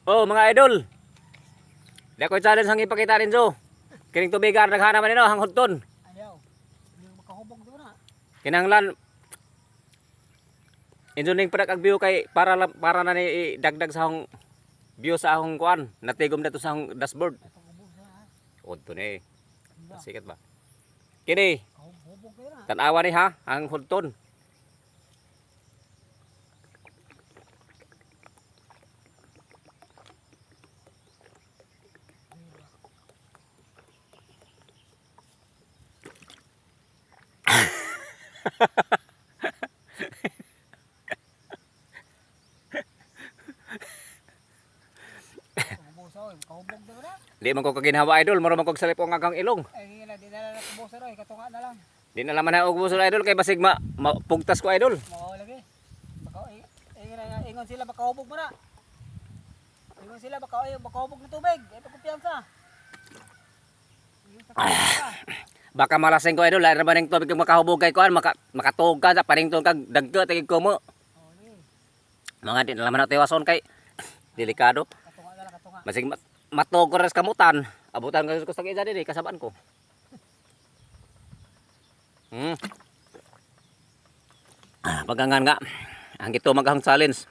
Oh, mga idol. Di ako challenge ang ipakita rin so. Kining tubigan naghanaman nino hang hudton. Ayaw. Hindi mo makahubog doon na. Kinahanglan injo ning padak ag view kay para na ni dagdag sa akong view sa akong kuan. Natigom na to sa akong dashboard. Pakahubog na ha. Udto ni. Sikat ba? Kini, Kahubog kayo na. tan-awa ni ha ang hudton. Kubusa oy. Kahubog doon na. Di man ko kaginhawa idol, moro man ko salip ang agang ilong. Ay nga di na lang kubusa oy. Katunga na lang. Di na laman na og buso idol kay basig pugtas ko idol. Mao lagi. Baka ingon sila makahubog mo na. Ingon sila makahubog ng tubig. Ito kumpiyansa. Baka malasing ko idol, lain naman ng tubig kang makahubog kay kuan, makatuog ka sa parington kag dagko tigig ko mo. Oh ni. Mga di na laman na tiwason kay delikado. Katunga na lang katunga. Basig matog ko res kamutan. Abutan ko sa isa din kasabaan ko. Pagangan nga. Ang ito maghang challenge.